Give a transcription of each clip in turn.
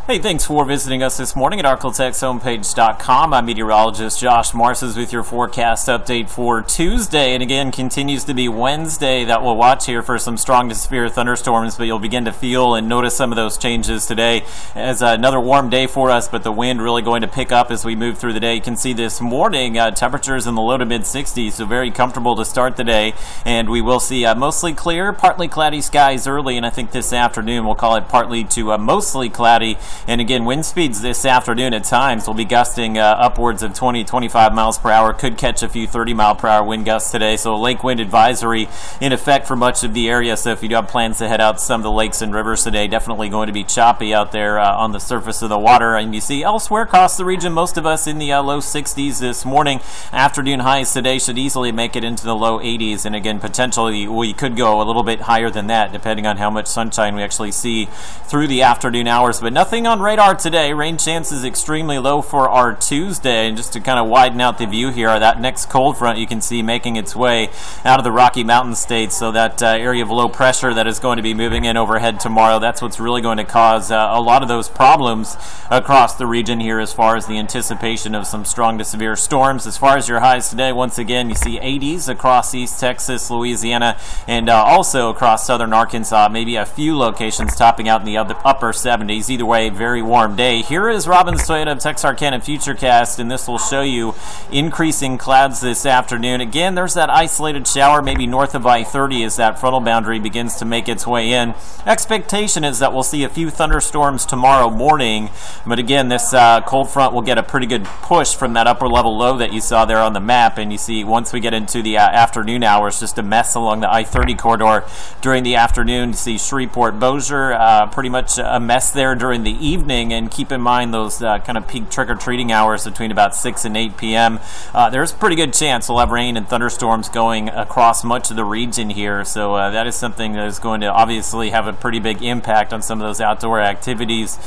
Hey, thanks for visiting us this morning at arklatexhomepage.com. I'm meteorologist Josh Marces with your forecast update for Tuesday. And again, continues to be Wednesday that we'll watch here for some strong to severe thunderstorms, but you'll begin to feel and notice some of those changes today as another warm day for us, but the wind really going to pick up as we move through the day. You can see this morning temperatures in the low to mid 60s, so very comfortable to start the day. And we will see mostly clear, partly cloudy skies early, and I think this afternoon we'll call it partly to mostly cloudy. And again, wind speeds this afternoon at times will be gusting upwards of 20-25 miles per hour. Could catch a few 30-mile-per-hour wind gusts today. So a lake wind advisory in effect for much of the area. So if you do have plans to head out to some of the lakes and rivers today, definitely going to be choppy out there on the surface of the water. And you see elsewhere across the region, most of us in the low 60s this morning. Afternoon highs today should easily make it into the low 80s. And again, potentially we could go a little bit higher than that depending on how much sunshine we actually see through the afternoon hours. But nothing on radar today. Rain chances extremely low for our Tuesday. And just to kind of widen out the view here, that next cold front you can see making its way out of the Rocky Mountain states. So that area of low pressure that is going to be moving in overhead tomorrow, that's what's really going to cause a lot of those problems across the region here as far as the anticipation of some strong to severe storms. As far as your highs today, once again, you see 80s across East Texas, Louisiana, and also across southern Arkansas. Maybe a few locations topping out in the upper 70s. Either way, very warm day. Here is Robin's Toyota of Texarkana Futurecast, and this will show you increasing clouds this afternoon. Again, there's that isolated shower maybe north of I-30 as that frontal boundary begins to make its way in. Expectation is that we'll see a few thunderstorms tomorrow morning, but again, this cold front will get a pretty good push from that upper level low that you saw there on the map. And you see once we get into the afternoon hours, just a mess along the I-30 corridor during the afternoon. You see Shreveport, Bossier, pretty much a mess there during the evening. And keep in mind those kind of peak trick-or-treating hours between about 6 and 8 p.m. There's a pretty good chance we'll have rain and thunderstorms going across much of the region here. So that is something that is going to obviously have a pretty big impact on some of those outdoor activities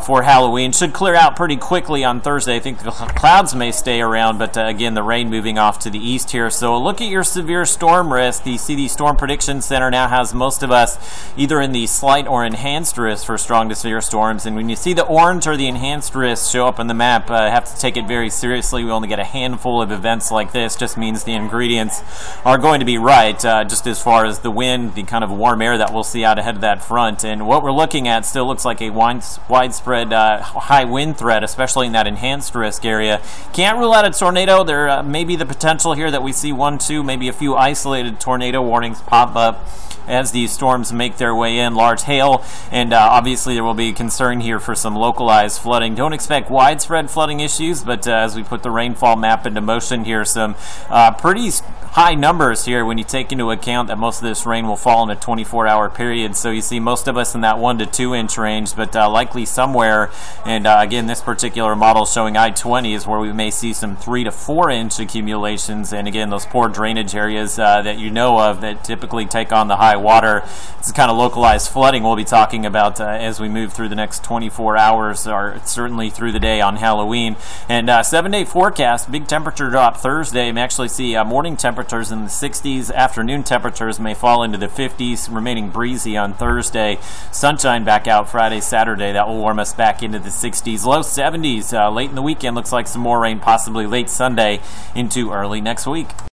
for Halloween. Should clear out pretty quickly on Thursday. I think the clouds may stay around, but again, the rain moving off to the east here. So look at your severe storm risk. The CD Storm Prediction Center now has most of us either in the slight or enhanced risk for strong to severe storms. And when you see the orange or the enhanced risk show up on the map, have to take it very seriously. We only get a handful of events like this. Just means the ingredients are going to be right, just as far as the wind, the kind of warm air that we'll see out ahead of that front. And what we're looking at still looks like a widespread high wind threat, especially in that enhanced risk area. Can't rule out a tornado. There may be the potential here that we see one, two, maybe a few isolated tornado warnings pop up as these storms make their way in. Large hail, and obviously there will be concern here for some localized flooding. Don't expect widespread flooding issues, but as we put the rainfall map into motion here, some pretty high numbers here when you take into account that most of this rain will fall in a 24-hour period. So you see most of us in that 1 to 2 inch range, but likely somewhere, and again, this particular model showing I-20 is where we may see some 3 to 4 inch accumulations. And again, those poor drainage areas that you know of that typically take on the high water. It's the kind of localized flooding we'll be talking about as we move through the next 24 hours, or certainly through the day on Halloween. And 7-day forecast, big temperature drop Thursday. You may actually see morning temperatures in the 60s. Afternoon temperatures may fall into the 50s, remaining breezy on Thursday. Sunshine back out Friday, Saturday. That will warm us back into the 60s. Low 70s late in the weekend. Looks like some more rain, possibly late Sunday into early next week.